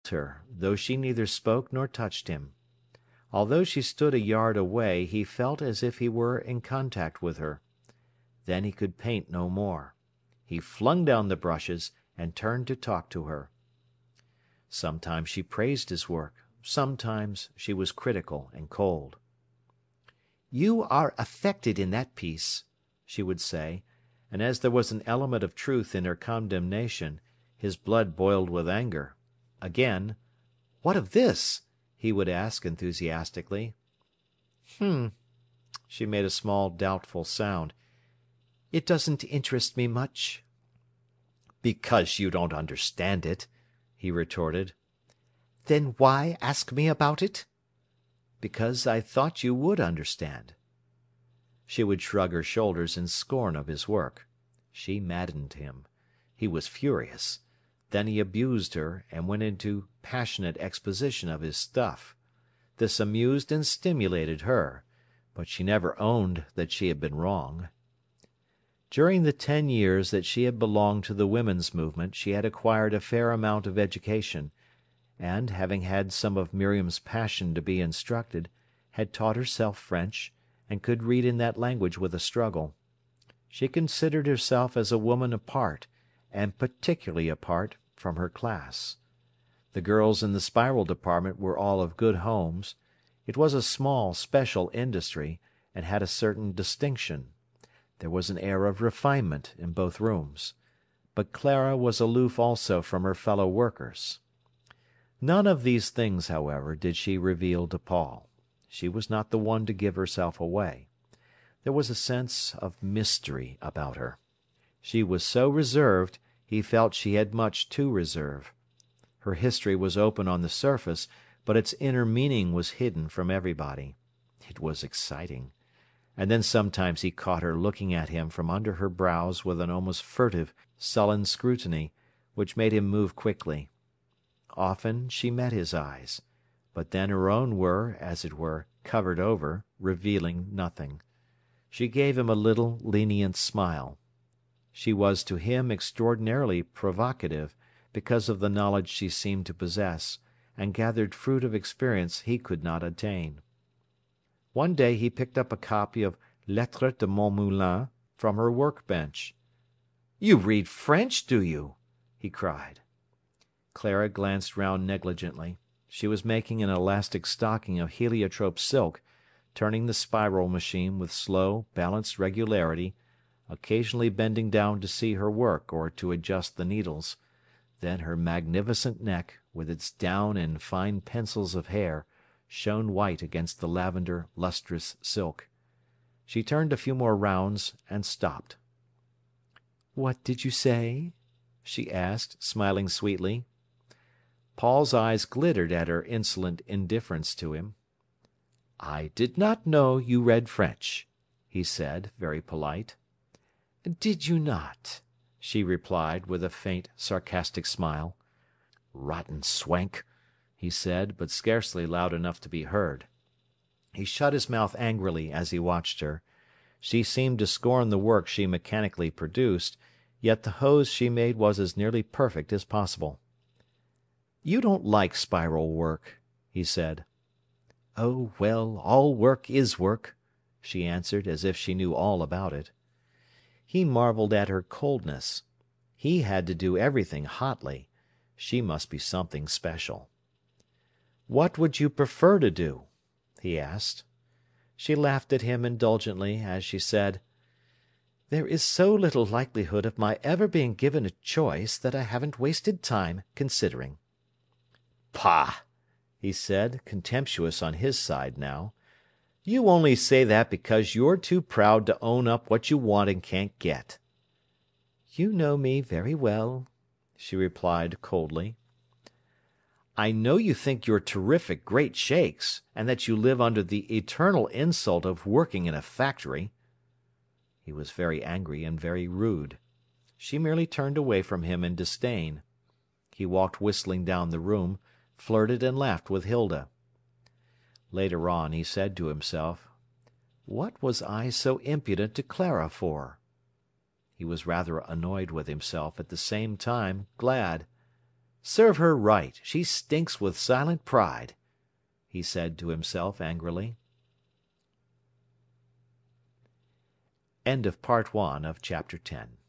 her, though she neither spoke nor touched him. Although she stood a yard away, he felt as if he were in contact with her. Then he could paint no more. He flung down the brushes and turned to talk to her. Sometimes she praised his work, sometimes she was critical and cold. "You are affected in that piece," she would say, and as there was an element of truth in her condemnation, his blood boiled with anger. Again, "What of this?" he would ask enthusiastically. "H'm." She made a small doubtful sound. "It doesn't interest me much." "Because you don't understand it," he retorted. "Then why ask me about it?" "Because I thought you would understand." She would shrug her shoulders in scorn of his work. She maddened him. He was furious. Then he abused her, and went into passionate exposition of his stuff. This amused and stimulated her, but she never owned that she had been wrong. During the 10 years that she had belonged to the women's movement she had acquired a fair amount of education, and, having had some of Miriam's passion to be instructed, had taught herself French, and could read in that language with a struggle. She considered herself as a woman apart, and particularly apart from her class. The girls in the spiral department were all of good homes. It was a small, special industry, and had a certain distinction. There was an air of refinement in both rooms. But Clara was aloof also from her fellow workers. None of these things, however, did she reveal to Paul. She was not the one to give herself away. There was a sense of mystery about her. She was so reserved, he felt she had much to reserve. Her history was open on the surface, but its inner meaning was hidden from everybody. It was exciting. And then sometimes he caught her looking at him from under her brows with an almost furtive, sullen scrutiny, which made him move quickly. Often she met his eyes, but then her own were, as it were, covered over, revealing nothing. She gave him a little, lenient smile. She was to him extraordinarily provocative, because of the knowledge she seemed to possess, and gathered fruit of experience he could not attain. One day he picked up a copy of Lettres de mon Moulin from her work-bench. "You read French, do you?" he cried. Clara glanced round negligently. She was making an elastic stocking of heliotrope silk, turning the spiral machine with slow, balanced regularity, occasionally bending down to see her work or to adjust the needles. Then her magnificent neck, with its down and fine pencils of hair, shone white against the lavender, lustrous silk. She turned a few more rounds and stopped. "What did you say?" she asked, smiling sweetly. Paul's eyes glittered at her insolent indifference to him. "I did not know you read French," he said, very polite. "Did you not?" she replied, with a faint, sarcastic smile. "Rotten swank," he said, but scarcely loud enough to be heard. He shut his mouth angrily as he watched her. She seemed to scorn the work she mechanically produced, yet the hose she made was as nearly perfect as possible. "You don't like spiral work," he said. "Oh, well, all work is work," she answered, as if she knew all about it. He marvelled at her coldness. He had to do everything hotly. She must be something special. "What would you prefer to do?" he asked. She laughed at him indulgently as she said: "There is so little likelihood of my ever being given a choice that I haven't wasted time considering." "Pah!" he said, contemptuous on his side now. "You only say that because you're too proud to own up what you want and can't get." "You know me very well," she replied coldly. "I know you think you're terrific great shakes, and that you live under the eternal insult of working in a factory." He was very angry and very rude. She merely turned away from him in disdain. He walked whistling down the room, flirted and laughed with Hilda. Later on he said to himself, "What was I so impudent to Clara for?" He was rather annoyed with himself, at the same time glad. "Serve her right, she stinks with silent pride," he said to himself angrily. Chapter 10